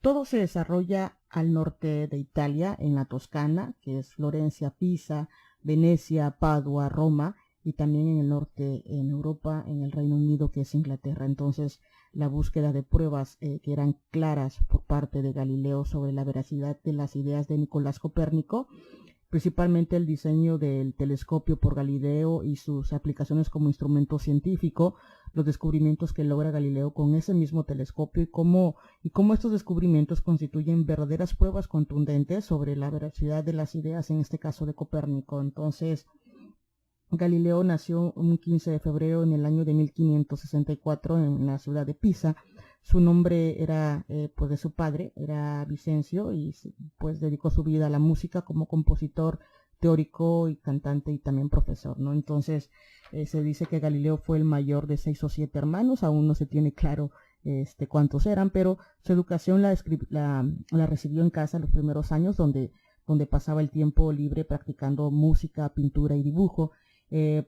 todo se desarrolla al norte de Italia, en la Toscana, que es Florencia, Pisa, Venecia, Padua, Roma, y también en el norte, en Europa, en el Reino Unido, que es Inglaterra. Entonces, la búsqueda de pruebas que eran claras por parte de Galileo sobre la veracidad de las ideas de Nicolás Copérnico, principalmente el diseño del telescopio por Galileo y sus aplicaciones como instrumento científico, los descubrimientos que logra Galileo con ese mismo telescopio y cómo estos descubrimientos constituyen verdaderas pruebas contundentes sobre la veracidad de las ideas, en este caso de Copérnico. Entonces, Galileo nació un 15 de febrero en el año de 1564 en la ciudad de Pisa. Su nombre era pues de su padre, era Vicencio, y pues dedicó su vida a la música como compositor, teórico y cantante y también profesor, ¿no? Entonces se dice que Galileo fue el mayor de 6 o 7 hermanos, aún no se tiene claro cuántos eran, pero su educación la recibió en casa los primeros años, donde pasaba el tiempo libre practicando música, pintura y dibujo.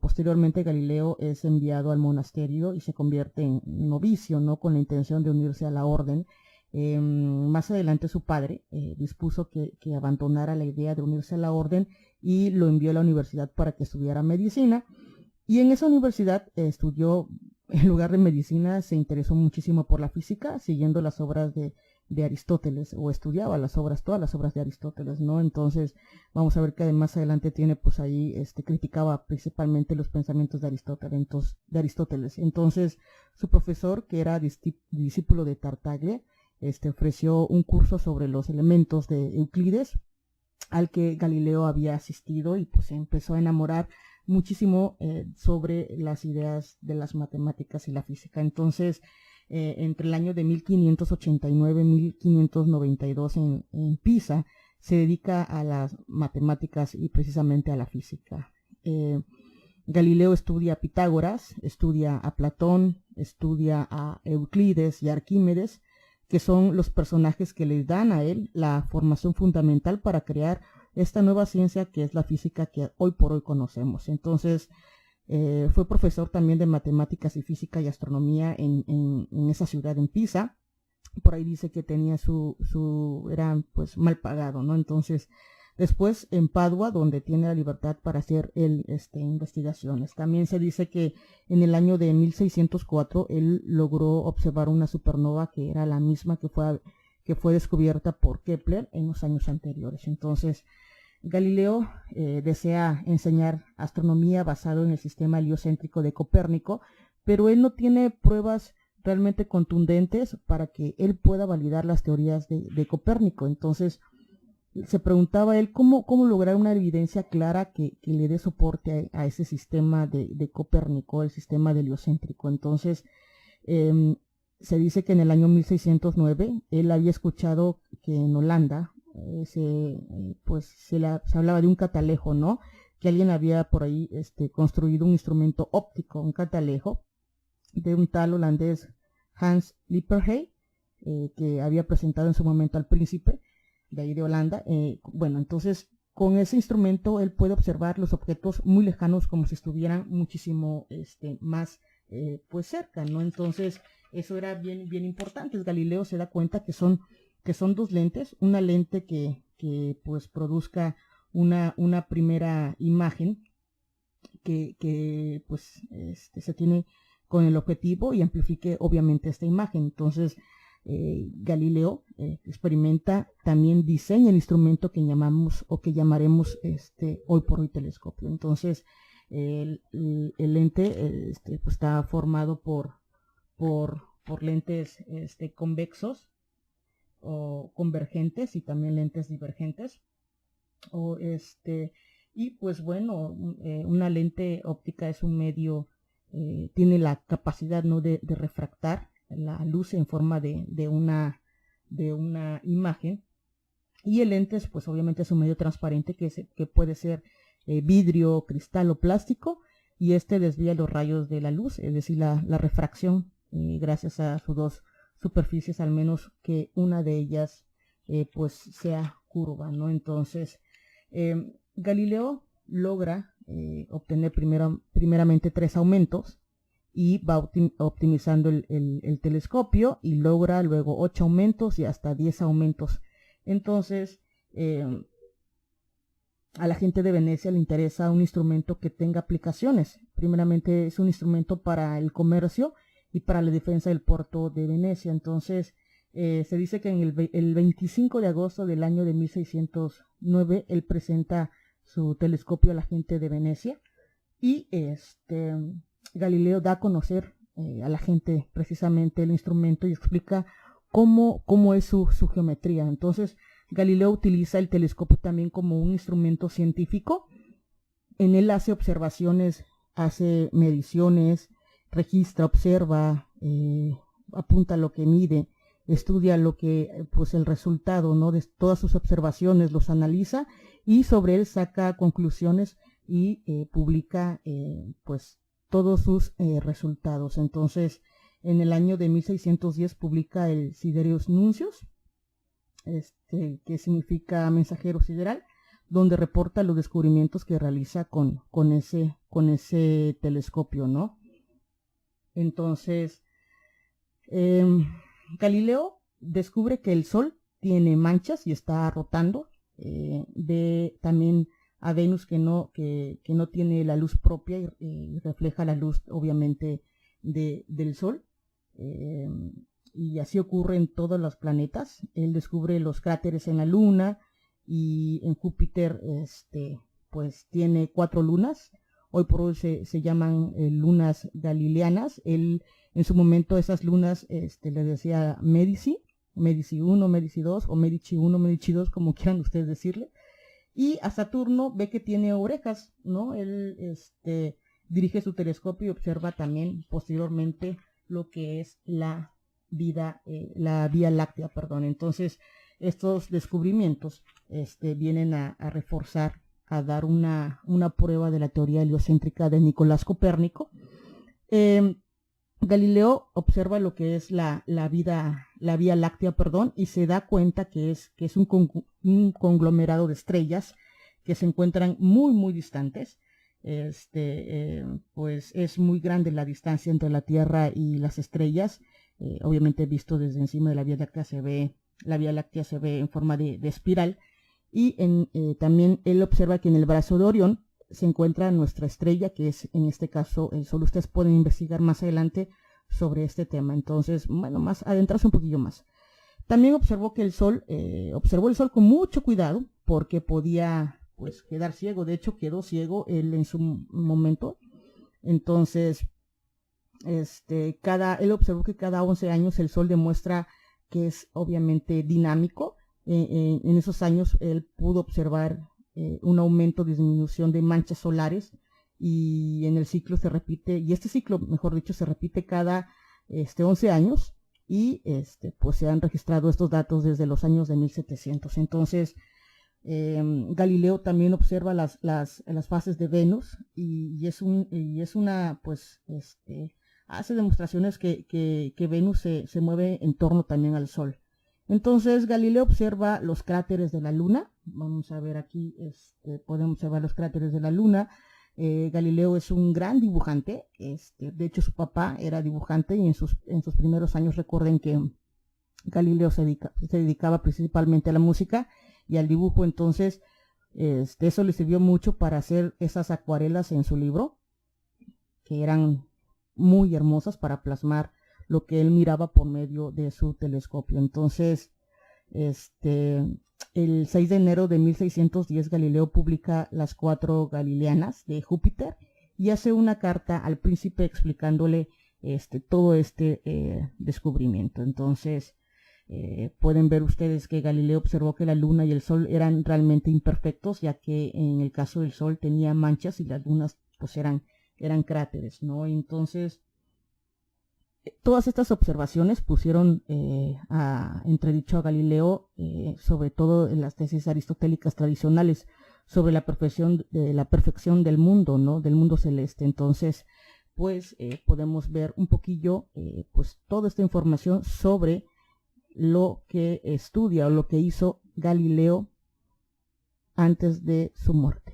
Posteriormente Galileo es enviado al monasterio y se convierte en novicio, ¿no? Con la intención de unirse a la orden. Más adelante su padre dispuso que abandonara la idea de unirse a la orden y lo envió a la universidad para que estudiara medicina. Y en esa universidad estudió, en lugar de medicina, se interesó muchísimo por la física, siguiendo las obras de Aristóteles, o estudiaba todas las obras de Aristóteles, ¿no? Entonces vamos a ver que más adelante tiene pues ahí, criticaba principalmente los pensamientos de Aristóteles. Entonces su profesor, que era discípulo de Tartaglia, ofreció un curso sobre los elementos de Euclides, al que Galileo había asistido, y pues se empezó a enamorar muchísimo sobre las ideas de las matemáticas y la física. Entonces, entre el año de 1589 y 1592 en Pisa, se dedica a las matemáticas y precisamente a la física. Galileo estudia a Pitágoras, estudia a Platón, estudia a Euclides y a Arquímedes, que son los personajes que le dan a él la formación fundamental para crear esta nueva ciencia que es la física que hoy por hoy conocemos. Entonces, fue profesor también de matemáticas y física y astronomía en esa ciudad, en Pisa. Por ahí dice que tenía era pues mal pagado, ¿no? Entonces, después en Padua, donde tiene la libertad para hacer él investigaciones. También se dice que en el año de 1604 él logró observar una supernova que era la misma que fue descubierta por Kepler en los años anteriores. Entonces, Galileo desea enseñar astronomía basado en el sistema heliocéntrico de Copérnico, pero él no tiene pruebas realmente contundentes para que él pueda validar las teorías de Copérnico. Entonces se preguntaba él cómo lograr una evidencia clara que le dé soporte a ese sistema de Copérnico, el sistema heliocéntrico. Entonces se dice que en el año 1609 él había escuchado que en Holanda se hablaba de un catalejo, ¿no? Que alguien había por ahí construido un instrumento óptico, un catalejo, de un tal holandés Hans Lippershey, que había presentado en su momento al príncipe de ahí de Holanda. Bueno, entonces con ese instrumento él puede observar los objetos muy lejanos como si estuvieran muchísimo más pues cerca, ¿no? Entonces eso era bien, bien importante. Galileo se da cuenta que son dos lentes, una lente que pues produzca una primera imagen que pues se tiene con el objetivo y amplifique obviamente esta imagen. Entonces Galileo experimenta, también diseña el instrumento que llamamos o que llamaremos hoy por hoy telescopio. Entonces el lente pues está formado por lentes convexos o convergentes y también lentes divergentes, y pues bueno, una lente óptica es un medio, tiene la capacidad, ¿no?, de refractar la luz en forma de una imagen, y el lente pues obviamente es un medio transparente que puede ser vidrio, cristal o plástico, y desvía los rayos de la luz, es decir, la refracción, gracias a sus dos superficies, al menos que una de ellas pues sea curva, ¿no? Entonces Galileo logra obtener primeramente 3 aumentos, y va optimizando el telescopio y logra luego 8 aumentos y hasta 10 aumentos. Entonces, a la gente de Venecia le interesa un instrumento que tenga aplicaciones. Primeramente es un instrumento para el comercio y para la defensa del puerto de Venecia. Entonces, se dice que en el 25 de agosto del año de 1609 él presenta su telescopio a la gente de Venecia y Galileo da a conocer a la gente precisamente el instrumento y explica cómo es su geometría. Entonces, Galileo utiliza el telescopio también como un instrumento científico. En él hace observaciones, hace mediciones, registra, observa, apunta lo que mide, estudia lo que, pues el resultado, ¿no? De todas sus observaciones, los analiza y sobre él saca conclusiones y publica, pues, todos sus resultados. Entonces, en el año de 1610 publica el Sidereus Nuncius, que significa mensajero sideral, donde reporta los descubrimientos que realiza con ese telescopio, ¿no? Entonces, Galileo descubre que el Sol tiene manchas y está rotando. Ve también a Venus que no tiene la luz propia y refleja la luz, obviamente, del Sol. Y así ocurre en todos los planetas. Él descubre los cráteres en la Luna y en Júpiter, pues tiene 4 lunas. Hoy por hoy se llaman lunas galileanas. Él en su momento esas lunas le decía Medici 1, Medici 2 o Medici 1, Medici 2, como quieran ustedes decirle. Y a Saturno ve que tiene orejas, ¿no? Él dirige su telescopio y observa también posteriormente lo que es la Vía Láctea, perdón. Entonces, estos descubrimientos vienen a reforzar, a dar una prueba de la teoría heliocéntrica de Nicolás Copérnico. Galileo observa lo que es la Vía Láctea, perdón, y se da cuenta que es un conglomerado de estrellas que se encuentran muy, muy distantes. Pues es muy grande la distancia entre la Tierra y las estrellas. Obviamente visto desde encima de la Vía Láctea se ve en forma de espiral. Y también él observa que en el brazo de Orión se encuentra nuestra estrella, que es en este caso el Sol. Ustedes pueden investigar más adelante sobre este tema. Entonces, bueno, más adentrarse un poquillo más. También observó que observó el Sol con mucho cuidado porque podía, pues, quedar ciego. De hecho, quedó ciego él en su momento. Entonces, él observó que cada 11 años el Sol demuestra que es obviamente dinámico. En esos años él pudo observar un aumento, disminución de manchas solares, y en el ciclo se repite, y este ciclo, mejor dicho, se repite cada 11 años, y pues se han registrado estos datos desde los años de 1700. Entonces, Galileo también observa las fases de Venus, y es una, pues, hace demostraciones que Venus se mueve en torno también al Sol. Entonces Galileo observa los cráteres de la Luna. Vamos a ver aquí, podemos observar los cráteres de la Luna. Galileo es un gran dibujante. De hecho, su papá era dibujante, y en sus primeros años, recuerden que Galileo se dedicaba principalmente a la música y al dibujo. Entonces, eso le sirvió mucho para hacer esas acuarelas en su libro, que eran muy hermosas para plasmar lo que él miraba por medio de su telescopio. Entonces, el 6 de enero de 1610 Galileo publica las 4 Galileanas de Júpiter y hace una carta al príncipe explicándole todo descubrimiento. Entonces, pueden ver ustedes que Galileo observó que la Luna y el Sol eran realmente imperfectos, ya que en el caso del Sol tenía manchas y las lunas pues eran cráteres, ¿no? Entonces, todas estas observaciones pusieron entredicho a Galileo, sobre todo en las tesis aristotélicas tradicionales, sobre la perfección del mundo, ¿no? Del mundo celeste. Entonces, pues podemos ver un poquillo, pues toda esta información sobre lo que estudia o lo que hizo Galileo antes de su muerte.